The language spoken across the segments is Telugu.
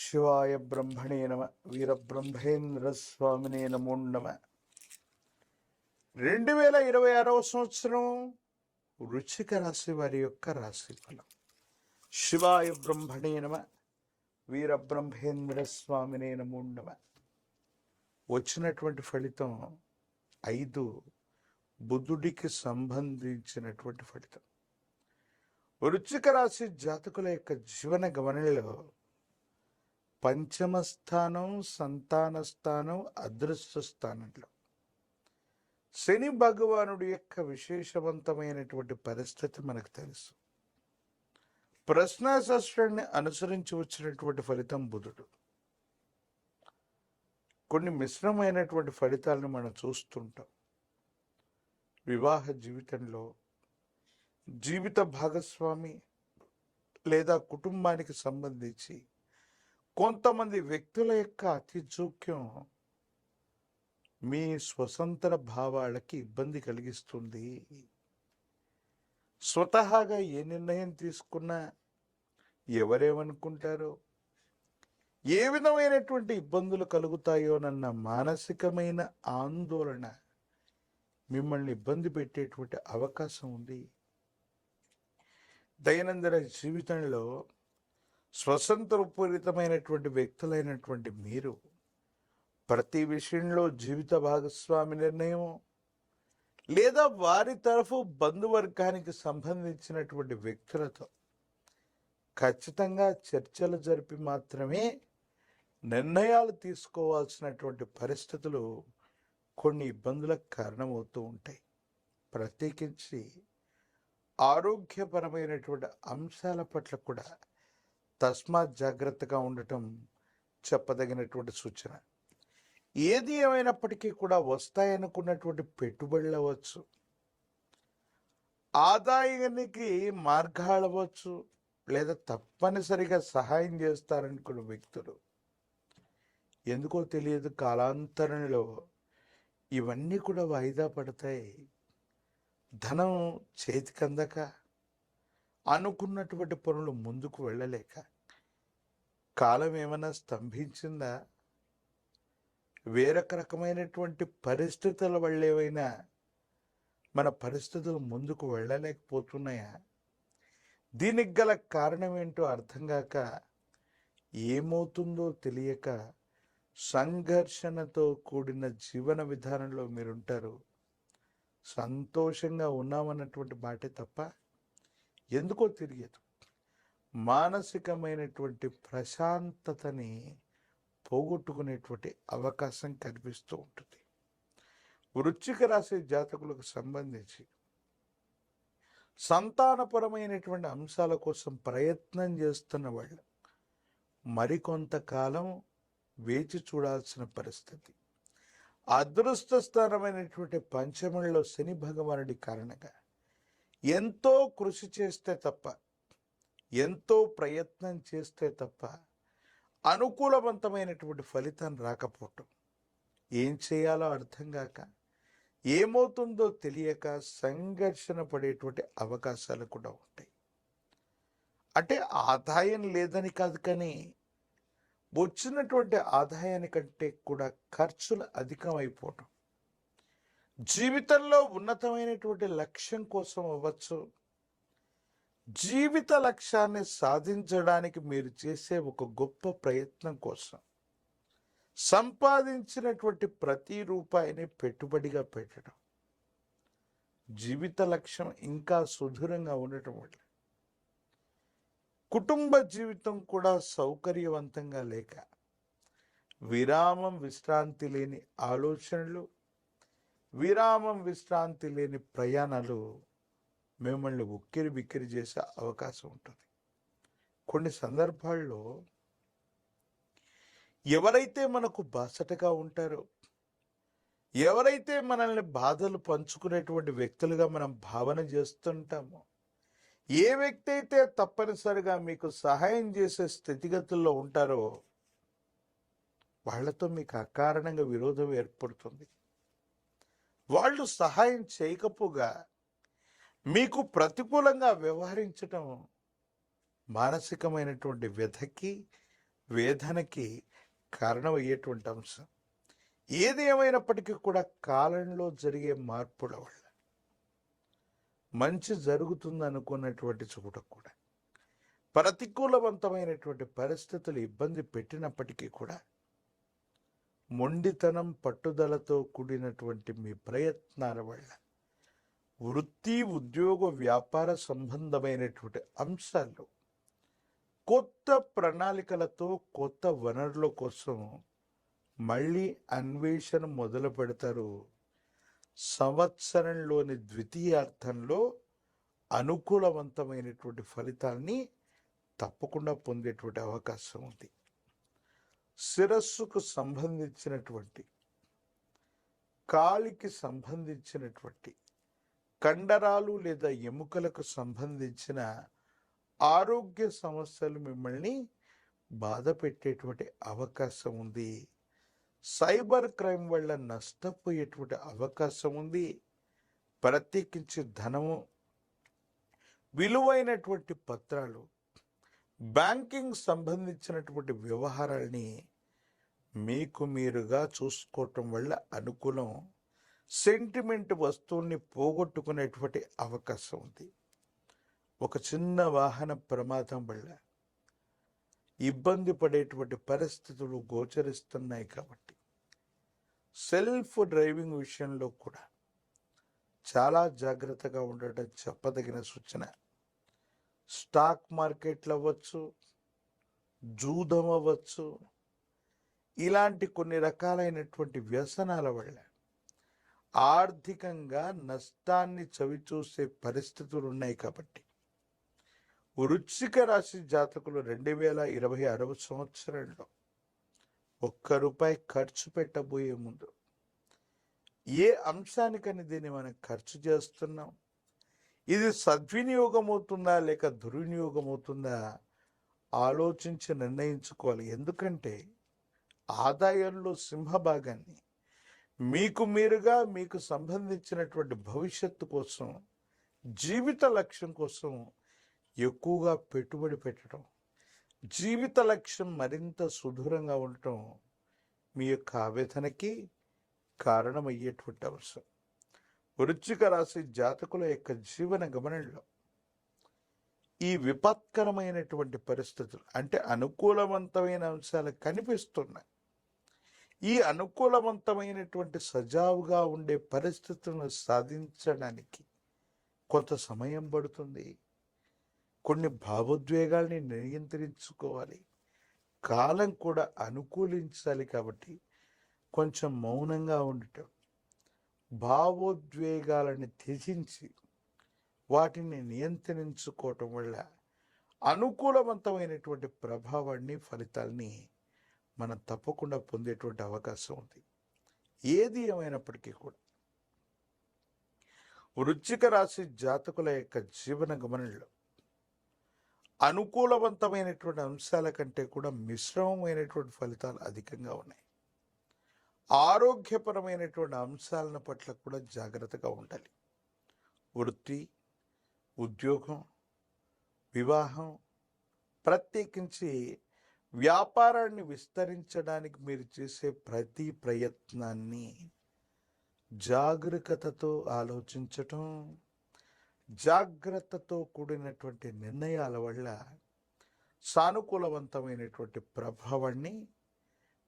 శివాయ బ్రహ్మణే నమ. వీరబ్రహ్మేంద్ర స్వామినే నమో నమ. 2026వ సంవత్సరం వృశ్చిక రాశి వారి యొక్క రాశి ఫలం. శివాయ బ్రహ్మణే నమ. వీరబ్రహ్మేంద్ర స్వామినే నమో నమ. వచ్చినటువంటి ఫలితం 5 బుధుడికి సంబంధించినటువంటి ఫలితం. వృశ్చిక రాశి జాతకుల యొక్క జీవన గమనంలో పంచమ స్థానం, సంతాన స్థానం, అదృష్ట స్థానంలో శని భగవానుడి యొక్క విశేషవంతమైనటువంటి పరిస్థితి మనకు తెలుసు. ప్రశ్నాశాస్త్రాన్ని అనుసరించి వచ్చినటువంటి ఫలితం బుధుడు. కొన్ని మిశ్రమైనటువంటి ఫలితాలను మనం చూస్తుంటాం. వివాహ జీవితంలో జీవిత భాగస్వామి లేదా కుటుంబానికి సంబంధించి కొంతమంది వ్యక్తుల యొక్క అతి జోక్యం మీ స్వతంత్ర భావాలకి ఇబ్బంది కలిగిస్తుంది. స్వతహాగా ఏ నిర్ణయం తీసుకున్నా ఎవరేమనుకుంటారో, ఏ విధమైనటువంటి ఇబ్బందులు కలుగుతాయోనన్న మానసికమైన ఆందోళన మిమ్మల్ని ఇబ్బంది పెట్టేటువంటి అవకాశం ఉంది. దైనందిన జీవితంలో స్వతంత్రపూరితమైనటువంటి వ్యక్తులైనటువంటి మీరు ప్రతి విషయంలో జీవిత భాగస్వామి నిర్ణయం లేదా వారి తరఫు బంధువర్గానికి సంబంధించినటువంటి వ్యక్తులతో ఖచ్చితంగా చర్చలు జరిపి మాత్రమే నిర్ణయాలు తీసుకోవాల్సినటువంటి పరిస్థితులు కొన్ని ఇబ్బందులకు కారణమవుతూ ఉంటాయి. ప్రత్యేకించి ఆరోగ్యపరమైనటువంటి అంశాల పట్ల కూడా తస్మాత్ జాగ్రత్తగా ఉండటం చెప్పదగినటువంటి సూచన. ఏది ఏమైనప్పటికీ కూడా వస్తాయనుకున్నటువంటి పెట్టుబడులు అవ్వచ్చు, ఆదాయానికి మార్గాలు అవ్వచ్చు, లేదా తప్పనిసరిగా సహాయం చేస్తారనుకున్న వ్యక్తులు ఎందుకో తెలియదు కాలాంతరంలో ఇవన్నీ కూడా వాయిదా పడతాయి. ధనం చేతికందక అనుకున్నటువంటి పనులు ముందుకు వెళ్ళలేక కాలం ఏమైనా స్తంభించిందా? వేరొక రకమైనటువంటి పరిస్థితుల వల్ల ఏవైనా మన పరిస్థితులు ముందుకు వెళ్ళలేకపోతున్నాయా? దీనికి గల కారణం ఏంటో అర్థం కాక ఏమవుతుందో తెలియక సంఘర్షణతో కూడిన జీవన విధానంలో మీరుంటారు. సంతోషంగా ఉన్నామన్నటువంటి మాటే తప్ప ఎందుకో తెలియదు మానసికమైనటువంటి ప్రశాంతతని పోగొట్టుకునేటువంటి అవకాశం కనిపిస్తూ ఉంటుంది. వృశ్చిక రాశి జాతకులకు సంబంధించి సంతానపరమైనటువంటి అంశాల కోసం ప్రయత్నం చేస్తున్న వాళ్ళు మరికొంతకాలం వేచి చూడాల్సిన పరిస్థితి. అదృష్ట స్థానమైనటువంటి పంచమంలో శని భగవానుడి కారణంగా ఎంతో కృషి చేస్తే తప్ప, ఎంతో ప్రయత్నం చేస్తే తప్ప అనుకూలవంతమైనటువంటి ఫలితం రాకపోవటం, ఏం చేయాలో అర్థం కాక, ఏమవుతుందో తెలియక సంఘర్షణ పడేటువంటి అవకాశాలు కూడా ఉంటాయి. అంటే ఆదాయం లేదని కాదు, కానీ వచ్చినటువంటి ఆదాయానికంటే కూడా ఖర్చులు అధికమైపోవటం, జీవితంలో ఉన్నతమైనటువంటి లక్ష్యం కోసం అవ్వచ్చు, జీవిత లక్ష్యాన్ని సాధించడానికి మీరు చేసే ఒక గొప్ప ప్రయత్నం కోసం సంపాదించినటువంటి ప్రతి రూపాయిని పెట్టుబడిగా పెట్టడం, జీవిత లక్ష్యం ఇంకా సుదూరంగా ఉండటం వల్ల కుటుంబ జీవితం కూడా సౌకర్యవంతంగా లేక విరామం విశ్రాంతి లేని ఆలోచనలు, విరామం విశ్రాంతి లేని ప్రయాణాలు మిమ్మల్ని ఉక్కిరి బిక్కిరి చేసే అవకాశం ఉంటుంది. కొన్ని సందర్భాల్లో ఎవరైతే మనకు బాసటగా ఉంటారో, ఎవరైతే మనల్ని బాధలు పంచుకునేటువంటి వ్యక్తులుగా మనం భావన చేస్తుంటామో, ఏ వ్యక్తి అయితే తప్పనిసరిగా మీకు సహాయం చేసే స్థితిగతుల్లో ఉంటారో వాళ్లతో మీకు అకారణంగా విరోధం ఏర్పడుతుంది. వాళ్ళు సహాయం చేయకపోగా మీకు ప్రతికూలంగా వ్యవహరించటం మానసికమైనటువంటి వ్యధకి, వేదనకి కారణమయ్యేటువంటి అంశం. ఏది ఏమైనప్పటికీ కూడా కాలంలో జరిగే మార్పుల వల్ల మంచి జరుగుతుందనుకున్నటువంటి చోట కూడా ప్రతికూలవంతమైనటువంటి పరిస్థితులు ఇబ్బంది పెట్టినప్పటికీ కూడా మొండితనం పట్టుదలతో కూడినటువంటి మీ ప్రయత్నాల వల్ల వృత్తి ఉద్యోగ వ్యాపార సంబంధమైనటువంటి అంశాల్లో కొత్త ప్రణాళికలతో కొత్త వనరుల కోసం మళ్ళీ అన్వేషణ మొదలు పెడతారు. సంవత్సరంలోని ద్వితీయార్థంలో అనుకూలవంతమైనటువంటి ఫలితాల్ని తప్పకుండా పొందేటువంటి అవకాశం ఉంది. శిరస్సుకు సంబంధించినటువంటి, కాలికి సంబంధించినటువంటి, కండరాలు లేదా ఎముకలకు సంబంధించిన ఆరోగ్య సమస్యలు మిమ్మల్ని బాధ పెట్టేటువంటి అవకాశం ఉంది. సైబర్ క్రైమ్ వల్ల నష్టపోయేటువంటి అవకాశం ఉంది. ప్రత్యేకించి ధనము, విలువైనటువంటి పత్రాలు, బ్యాంకింగ్ సంబంధించినటువంటి వ్యవహారాల్ని మీకు మీరుగా చూసుకోవటం వల్ల అనుకూలం. సెంటిమెంట్ వస్తువుల్ని పోగొట్టుకునేటువంటి అవకాశం ఉంది. ఒక చిన్న వాహన ప్రమాదం వల్ల ఇబ్బంది పడేటువంటి పరిస్థితులు గోచరిస్తున్నాయి కాబట్టి సెల్ఫ్ డ్రైవింగ్ విషయంలో కూడా చాలా జాగ్రత్తగా ఉండటం చెప్పదగిన సూచన. స్టాక్ మార్కెట్లు అవ్వచ్చు, జూదం అవ్వచ్చు, ఇలాంటి కొన్ని రకాలైనటువంటి వ్యసనాల వల్ల ఆర్థికంగా నష్టాన్ని చవిచూసే పరిస్థితులు ఉన్నాయి కాబట్టి వృశ్చిక రాశి జాతకులు 2026 సంవత్సరంలో ₹1 ఖర్చు పెట్టబోయే ముందు ఏ అంశానికని దీన్ని మనం ఖర్చు చేస్తున్నాం, ఇది సద్వినియోగం అవుతుందా లేక దుర్వినియోగం అవుతుందా ఆలోచించి నిర్ణయించుకోవాలి. ఎందుకంటే ఆదాయంలో సింహభాగాన్ని మీకు మీరుగా మీకు సంబంధించినటువంటి భవిష్యత్తు కోసం, జీవిత లక్ష్యం కోసం ఎక్కువగా పెట్టుబడి పెట్టడం, జీవిత లక్ష్యం మరింత సుదూరంగా ఉండటం మీ యొక్క ఆవేదనకి కారణమయ్యేటువంటి అంశం. వృశ్చిక రాశి జాతకుల యొక్క జీవన గమనంలో ఈ విపత్కరమైనటువంటి పరిస్థితులు అంటే అనుకూలవంతమైన అంశాలు కనిపిస్తున్నాయి. ఈ అనుకూలవంతమైనటువంటి సజావుగా ఉండే పరిస్థితులను సాధించడానికి కొంత సమయం పడుతుంది. కొన్ని భావోద్వేగాల్ని నియంత్రించుకోవాలి. కాలం కూడా అనుకూలించాలి కాబట్టి కొంచెం మౌనంగా ఉండటం, భావోద్వేగాలను త్యజించి వాటిని నియంత్రించుకోవటం వల్ల అనుకూలవంతమైనటువంటి ప్రభావాన్ని, ఫలితాల్ని మనం తప్పకుండా పొందేటువంటి అవకాశం ఉంది. ఏది ఏమైనప్పటికీ కూడా వృశ్చిక రాశి జాతకుల యొక్క జీవన గమనంలో అనుకూలవంతమైనటువంటి అంశాల కంటే కూడా మిశ్రమమైనటువంటి ఫలితాలు అధికంగా ఉన్నాయి. ఆరోగ్యపరమైనటువంటి అంశాలను పట్ల కూడా జాగ్రత్తగా ఉండాలి. వృత్తి, ఉద్యోగం, వివాహం, ప్రత్యేకించి వ్యాపారాన్ని విస్తరించడానికి మీరు చేసే ప్రతి ప్రయత్నాన్ని జాగరూకతతో ఆలోచించటం, జాగ్రత్తతో కూడినటువంటి నిర్ణయాల వల్ల సానుకూలవంతమైనటువంటి ప్రభావాన్ని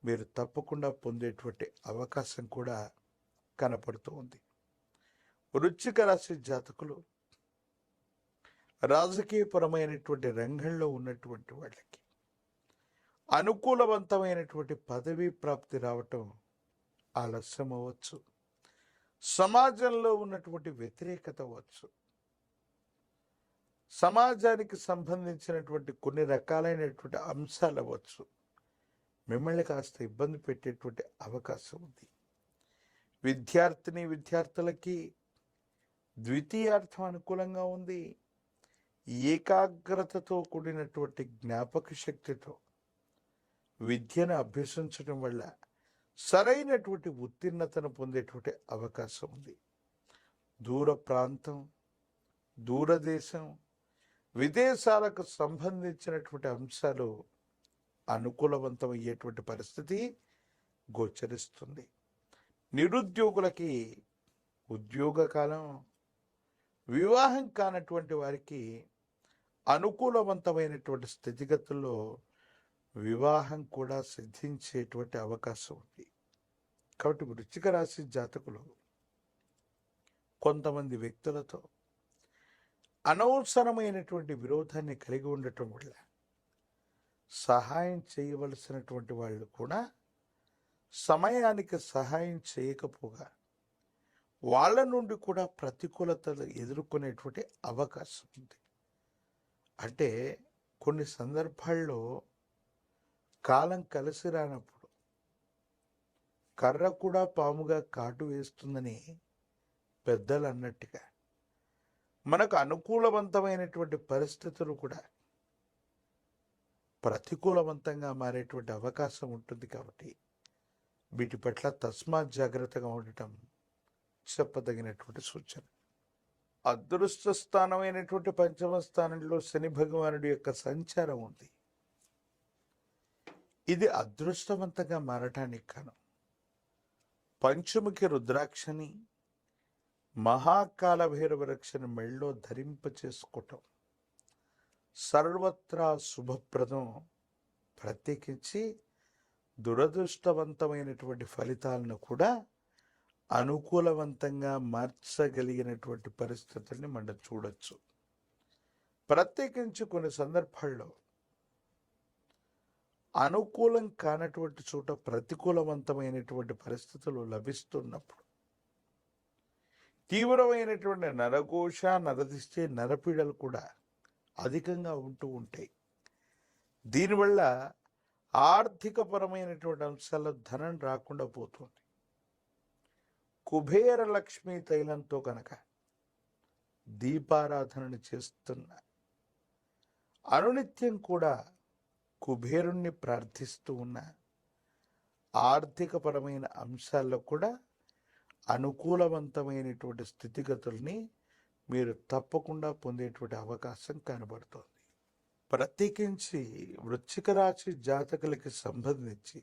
మీరు తప్పకుండా పొందేటువంటి అవకాశం కూడా కనపడుతూ ఉంది. వృశ్చిక రాశి జాతకులు రాజకీయపరమైనటువంటి రంగంలో ఉన్నటువంటి వాళ్ళకి అనుకూలవంతమైనటువంటి పదవీ ప్రాప్తి రావటం ఆలస్యం అవ్వచ్చు. సమాజంలో ఉన్నటువంటి వ్యతిరేకత అవ్వచ్చు. సమాజానికి సంబంధించినటువంటి కొన్ని రకాలైనటువంటి అంశాలు అవ్వచ్చు. మిమ్మల్ని కాస్త ఇబ్బంది పెట్టేటువంటి అవకాశం ఉంది. విద్యార్థులకి ద్వితీయార్థం అనుకూలంగా ఉంది. ఏకాగ్రతతో కూడినటువంటి జ్ఞాపక శక్తితో విద్యను అభ్యసించడం వల్ల సరైనటువంటి ఉత్తీర్ణతను పొందేటువంటి అవకాశం ఉంది. దూర ప్రాంతం, దూరదేశం, విదేశాలకు సంబంధించినటువంటి అంశాలు అనుకూలవంతమయ్యేటువంటి పరిస్థితి గోచరిస్తుంది. నిరుద్యోగులకి ఉద్యోగ కాలం, వివాహం కానటువంటి వారికి అనుకూలవంతమైనటువంటి స్థితిగతుల్లో వివాహం కూడా సిద్ధించేటువంటి అవకాశం ఉంది. కాబట్టి వృశ్చిక రాశి జాతకులు కొంతమంది వ్యక్తులతో అనవసరమైనటువంటి విరోధాన్ని కలిగి ఉండటం వల్ల సహాయం చేయవలసినటువంటి వాళ్ళు కూడా సమయానికి సహాయం చేయకపోగా వాళ్ళ నుండి కూడా ప్రతికూలతలు ఎదుర్కొనేటువంటి అవకాశం ఉంది. అంటే కొన్ని సందర్భాల్లో కాలం కలిసి రానప్పుడు కర్ర కూడా పాముగా కాటు వేస్తుందని పెద్దలు అన్నట్టుగా మనకు అనుకూలవంతమైనటువంటి పరిస్థితులు కూడా ప్రతికూలవంతంగా మారేటువంటి అవకాశం ఉంటుంది. కాబట్టి వీటి పట్ల తస్మాత్ జాగ్రత్తగా ఉండటం చెప్పదగినటువంటి సూచన. అదృష్ట స్థానమైనటువంటి పంచమ స్థానంలో శని భగవానుడి యొక్క సంచారం ఉంది. ఇది అదృష్టవంతంగా మారటానికి కారణం పంచముఖి రుద్రాక్షని, మహాకాల భైరవ రక్షని మెళ్ళో ధరింప చేసుకోవటం సర్వత్రా శుభప్రదం. ప్రత్యేకించి దురదృష్టవంతమైనటువంటి ఫలితాలను కూడా అనుకూలవంతంగా మార్చగలిగినటువంటి పరిస్థితుల్ని మనం చూడొచ్చు. ప్రత్యేకించి కొన్ని సందర్భాల్లో అనుకూలం కానటువంటి చోట ప్రతికూలవంతమైనటువంటి పరిస్థితులు లభిస్తున్నప్పుడు తీవ్రమైనటువంటి నరఘోష, నరదిష్టి, నరపీడలు కూడా అధికంగా ఉంటూ ఉంటాయి. దీనివల్ల ఆర్థికపరమైనటువంటి అంశాల్లో ధనం రాకుండా పోతుంది. కుబేర లక్ష్మీ తైలంతో కనుక దీపారాధనను చేస్తున్న అనునిత్యం కూడా కుబేరుణ్ణి ప్రార్థిస్తూ ఉన్న ఆర్థికపరమైన అంశాల్లో కూడా అనుకూలవంతమైనటువంటి స్థితిగతుల్ని మీరు తప్పకుండా పొందేటువంటి అవకాశం కనబడుతోంది. ప్రత్యేకించి వృశ్చిక రాశి జాతకులకి సంబంధించి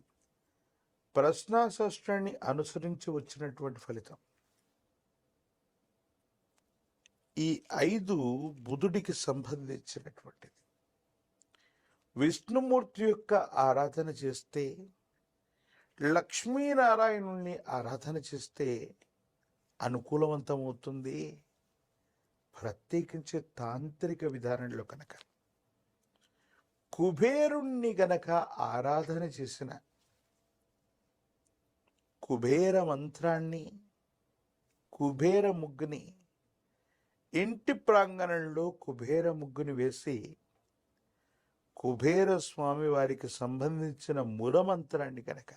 ప్రశ్నాశాస్త్రాన్ని అనుసరించి వచ్చినటువంటి ఫలితం ఈ 5 బుధుడికి సంబంధించినటువంటిది. విష్ణుమూర్తి యొక్క ఆరాధన చేస్తే, లక్ష్మీనారాయణుల్ని ఆరాధన చేస్తే అనుకూలవంతమవుతుంది. ప్రత్యేకించి తాంత్రిక విధానంలో కనుక కుబేరుణ్ణి గనక ఆరాధన చేసిన, కుబేర మంత్రాన్ని, కుబేర ముగ్గుని ఇంటి ప్రాంగణంలో కుబేర ముగ్గుని వేసి కుబేర స్వామి వారికి సంబంధించిన మూలమంత్రాన్ని కనుక